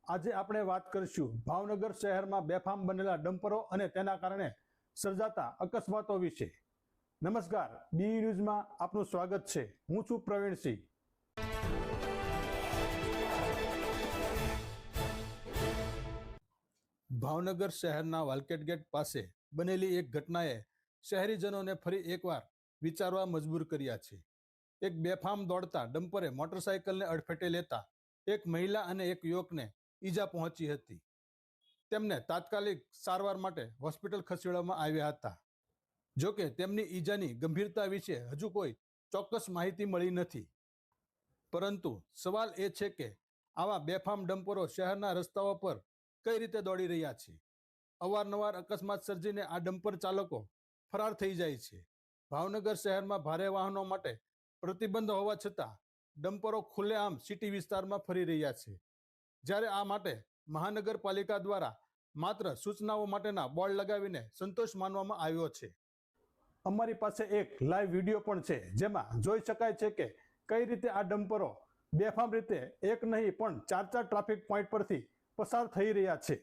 આજે આપણે વાત કરીશું ભાવનગર શહેરમાં બેફામ બનેલા ડમ્પરો અને તેના કારણે સર્જાતા અકસ્માતો વિશે। નમસ્કાર, બી ન્યૂઝમાં આપનું સ્વાગત છે। હું છું પ્રવીણસિંહ। ભાવનગર શહેરના વાલકેટ ગેટ પાસે બનેલી એક ઘટનાએ શહેરીજનોને ફરી એકવાર વિચારવા મજબૂર કર્યા છે। એક બેફામ દોડતા ડમ્પરે મોટરસાયકલને અડફેટે લેતા એક મહિલા અને એક યુવકને ઈજા પહોંચી હતી। તેમને તાત્કાલિક સારવાર માટે હોસ્પિટલ ખસેડવામાં આવ્યા હતા। જોકે તેમની ઈજાની ગંભીરતા વિશે હજુ કોઈ ચોક્કસ માહિતી મળી નથી, પરંતુ સવાલ એ છે કે આવા બેફામ ડમ્પરો શહેરના રસ્તાઓ પર કઈ રીતે દોડી રહ્યા છે। અવારનવાર અકસ્માત સર્જીને આ ડમ્પર ચાલકો ફરાર થઈ જાય છે। ભાવનગર શહેરમાં ભારે વાહનો માટે પ્રતિબંધ હોવા છતાં ડમ્પરો ખુલ્લેઆમ સિટી વિસ્તારમાં ફરી રહ્યા છે, જ્યારે આ માટે મહાનગરપાલિકા દ્વારા માત્ર સૂચનાઓ માટેના બોર્ડ લગાવીને સંતોષ માનવામાં આવ્યો છે। અમારી પાસે એક લાઈવ વિડીયો પણ છે, જેમાં જોઈ શકાય છે કે કઈ રીતે આ ડમ્પરો બેફામ રીતે એક નહીં પણ ચાર ટ્રાફિક પોઈન્ટ પરથી પસાર થઈ રહ્યા છે।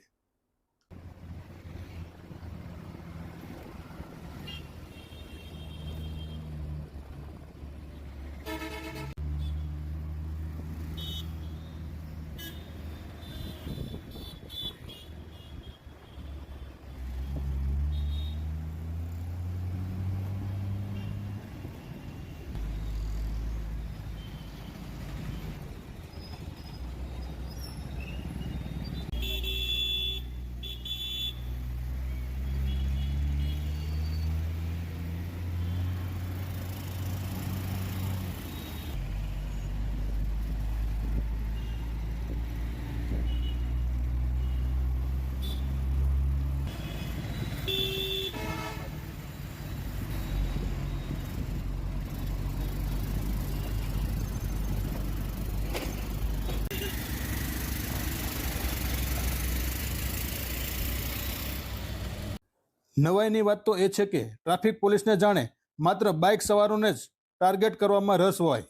નવાઈની વાત તો એ છે કે ટ્રાફિક પોલીસને જાણે માત્ર બાઇક સવારોને જ ટાર્ગેટ કરવામાં રસ હોય।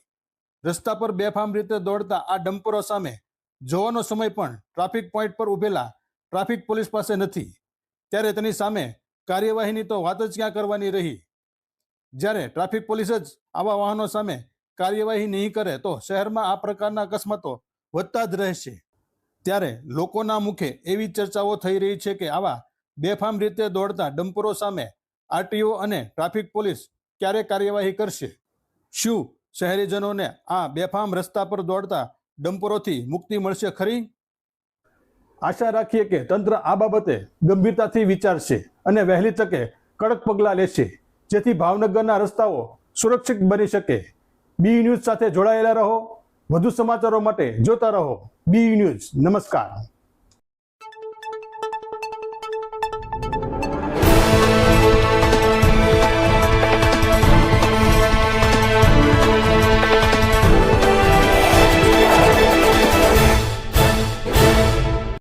રસ્તા પર બેફામ રીતે દોડતા આ ડમ્પરો સામે જોવાનો સમય પણ ટ્રાફિક પોઈન્ટ પર ઉભેલા ટ્રાફિક પોલીસ પાસે નથી, ત્યારે તેની સામે કાર્યવાહીની તો વાત જ ક્યાં કરવાની રહી। જ્યારે ટ્રાફિક પોલીસ જ આવા વાહનો સામે કાર્યવાહી નહીં કરે તો શહેરમાં આ પ્રકારના અકસ્માતો વધતા જ રહેશે। ત્યારે લોકોના મુખે એવી ચર્ચાઓ થઈ રહી છે કે આવા બેફામ રીતે દોડતા ડમ્પરો સામે આરટીઓ અને ટ્રાફિક પોલીસ ક્યારે કાર્યવાહી કરશે? શું શહેરીજનોને આ બેફામ રસ્તા પર દોડતા ડમ્પરોથી મુક્તિ મળશે ખરી? આશા રાખીએ કે તંત્ર આ બાબતે ગંભીરતાથી વિચારશે અને વહેલી તકે કડક પગલાં લેશે, જેથી ભાવનગરના રસ્તાઓ સુરક્ષિત બની શકે। બી ન્યૂઝ સાથે જોડાયેલા રહો। વધુ સમાચારો માટે જોતા રહો બી ન્યૂઝ। નમસ્કાર।